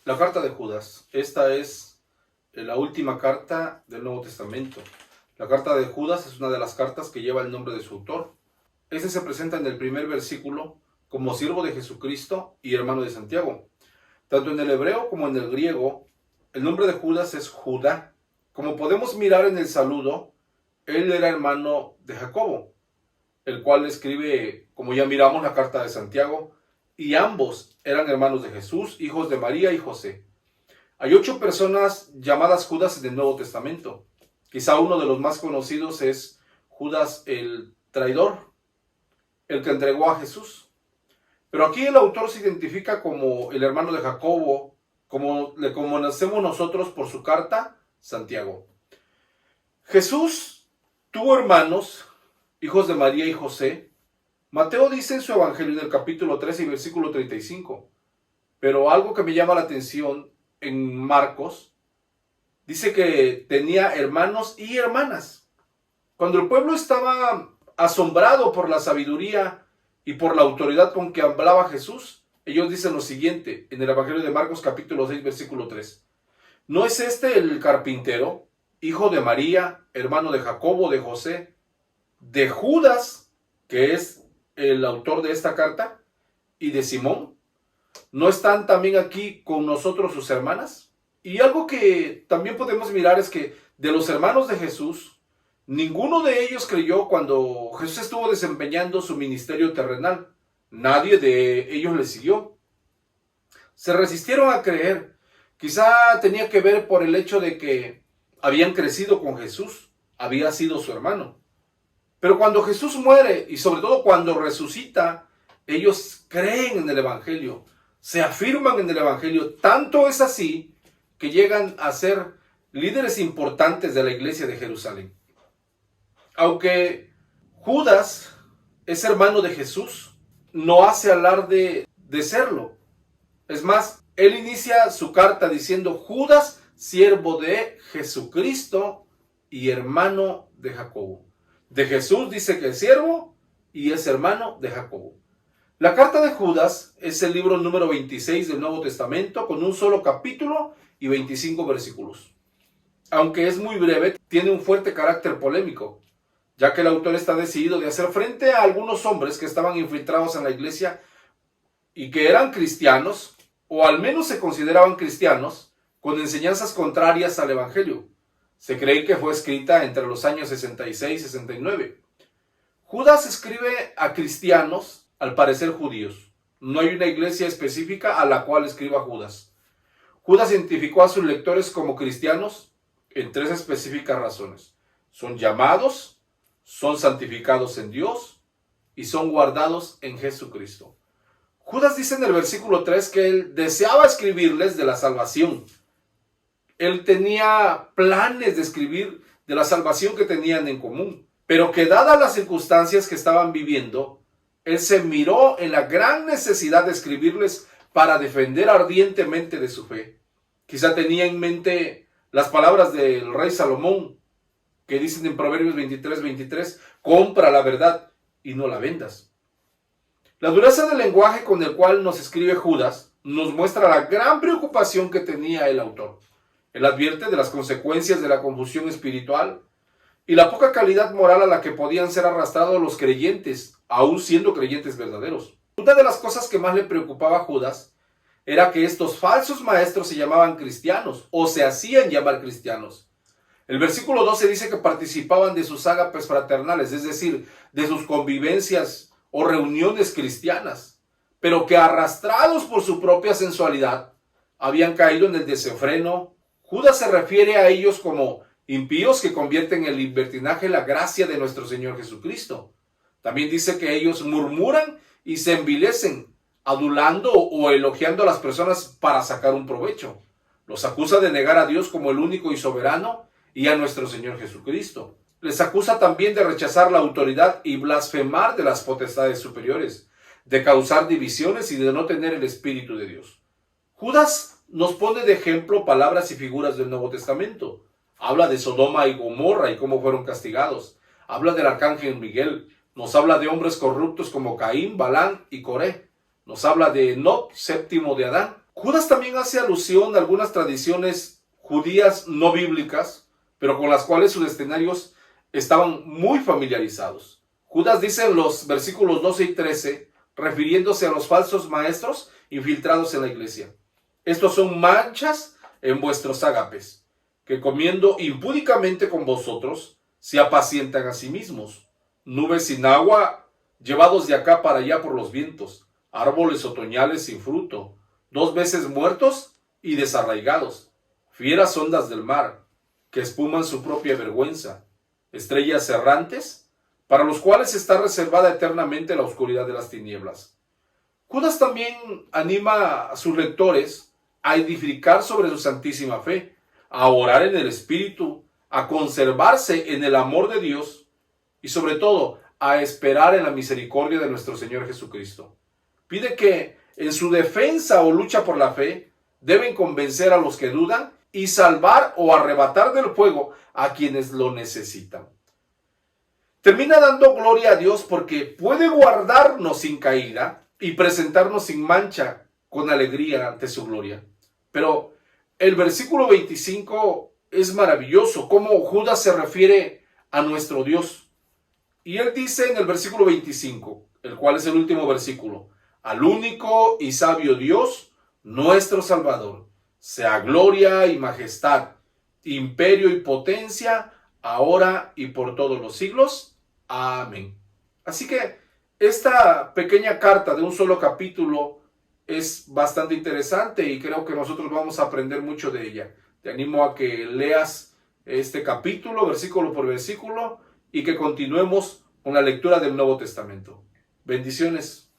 La carta de Judas. Esta es la última carta del Nuevo Testamento. La carta de Judas es una de las cartas que lleva el nombre de su autor. Este se presenta en el primer versículo como siervo de Jesucristo y hermano de Santiago. Tanto en el hebreo como en el griego, el nombre de Judas es Judá. Como podemos mirar en el saludo, él era hermano de Jacobo, el cual escribe, como ya miramos, la carta de Santiago, y ambos eran hermanos de Jesús, hijos de María y José. Hay 8 personas llamadas Judas en el Nuevo Testamento. Quizá uno de los más conocidos es Judas el traidor, el que entregó a Jesús. Pero aquí el autor se identifica como el hermano de Jacobo, como le conocemos nosotros por su carta, Santiago. Jesús tuvo hermanos, hijos de María y José. Mateo dice en su evangelio, en el capítulo 13 y versículo 35. Pero algo que me llama la atención en Marcos, dice que tenía hermanos y hermanas. Cuando el pueblo estaba asombrado por la sabiduría y por la autoridad con que hablaba Jesús, ellos dicen lo siguiente en el evangelio de Marcos capítulo 6 versículo 3. ¿No es este el carpintero, hijo de María, hermano de Jacobo, de José, de Judas, que es el autor de esta carta, y de Simón? ¿No están también aquí con nosotros sus hermanas? Y algo que también podemos mirar es que de los hermanos de Jesús, ninguno de ellos creyó cuando Jesús estuvo desempeñando su ministerio terrenal. Nadie de ellos le siguió. Se resistieron a creer. Quizá tenía que ver por el hecho de que habían crecido con Jesús, había sido su hermano. Pero cuando Jesús muere y sobre todo cuando resucita, ellos creen en el Evangelio, se afirman en el Evangelio. Tanto es así que llegan a ser líderes importantes de la iglesia de Jerusalén. Aunque Judas es hermano de Jesús, no hace alarde de serlo. Es más, él inicia su carta diciendo: Judas, siervo de Jesucristo y hermano de Jacobo. De Jesús dice que es siervo y es hermano de Jacobo. La carta de Judas es el libro número 26 del Nuevo Testamento, con un solo capítulo y 25 versículos. Aunque es muy breve, tiene un fuerte carácter polémico, ya que el autor está decidido de hacer frente a algunos hombres que estaban infiltrados en la iglesia y que eran cristianos, o al menos se consideraban cristianos, con enseñanzas contrarias al Evangelio. Se cree que fue escrita entre los años 66 y 69. Judas escribe a cristianos, al parecer judíos. No hay una iglesia específica a la cual escriba Judas. Judas identificó a sus lectores como cristianos en 3 específicas razones. Son llamados, son santificados en Dios y son guardados en Jesucristo. Judas dice en el versículo 3 que él deseaba escribirles de la salvación. Él tenía planes de escribir de la salvación que tenían en común, pero que dadas las circunstancias que estaban viviendo, él se miró en la gran necesidad de escribirles para defender ardientemente de su fe. Quizá tenía en mente las palabras del rey Salomón, que dicen en Proverbios 23:23, compra la verdad y no la vendas. La dureza del lenguaje con el cual nos escribe Judas nos muestra la gran preocupación que tenía el autor. Él advierte de las consecuencias de la confusión espiritual y la poca calidad moral a la que podían ser arrastrados los creyentes, aún siendo creyentes verdaderos. Una de las cosas que más le preocupaba a Judas era que estos falsos maestros se llamaban cristianos o se hacían llamar cristianos. El versículo 12 dice que participaban de sus ágapes fraternales, es decir, de sus convivencias o reuniones cristianas, pero que arrastrados por su propia sensualidad habían caído en el desenfreno. Judas se refiere a ellos como impíos que convierten en libertinaje la gracia de nuestro Señor Jesucristo. También dice que ellos murmuran y se envilecen, adulando o elogiando a las personas para sacar un provecho. Los acusa de negar a Dios como el único y soberano y a nuestro Señor Jesucristo. Les acusa también de rechazar la autoridad y blasfemar de las potestades superiores, de causar divisiones y de no tener el Espíritu de Dios. Judas nos pone de ejemplo palabras y figuras del Nuevo Testamento. Habla de Sodoma y Gomorra y cómo fueron castigados. Habla del arcángel Miguel. Nos habla de hombres corruptos como Caín, Balán y Coré. Nos habla de Enoc, séptimo de Adán. Judas también hace alusión a algunas tradiciones judías no bíblicas, pero con las cuales sus destinatarios estaban muy familiarizados. Judas dice en los versículos 12 y 13, refiriéndose a los falsos maestros infiltrados en la iglesia: estos son manchas en vuestros ágapes, que comiendo impúdicamente con vosotros, se apacientan a sí mismos. Nubes sin agua, llevados de acá para allá por los vientos, árboles otoñales sin fruto, 2 veces muertos y desarraigados, fieras ondas del mar, que espuman su propia vergüenza, estrellas errantes, para los cuales está reservada eternamente la oscuridad de las tinieblas. Judas también anima a sus lectores a edificar sobre su santísima fe, a orar en el Espíritu, a conservarse en el amor de Dios y sobre todo a esperar en la misericordia de nuestro Señor Jesucristo. Pide que en su defensa o lucha por la fe deben convencer a los que dudan y salvar o arrebatar del fuego a quienes lo necesitan. Termina dando gloria a Dios porque puede guardarnos sin caída y presentarnos sin mancha con alegría ante su gloria. Pero el versículo 25 es maravilloso, cómo Judas se refiere a nuestro Dios. Y él dice en el versículo 25, el cual es el último versículo: al único y sabio Dios, nuestro Salvador, sea gloria y majestad, imperio y potencia, ahora y por todos los siglos. Amén. Así que esta pequeña carta de un solo capítulo es bastante interesante y creo que nosotros vamos a aprender mucho de ella. Te animo a que leas este capítulo, versículo por versículo, y que continuemos con la lectura del Nuevo Testamento. Bendiciones.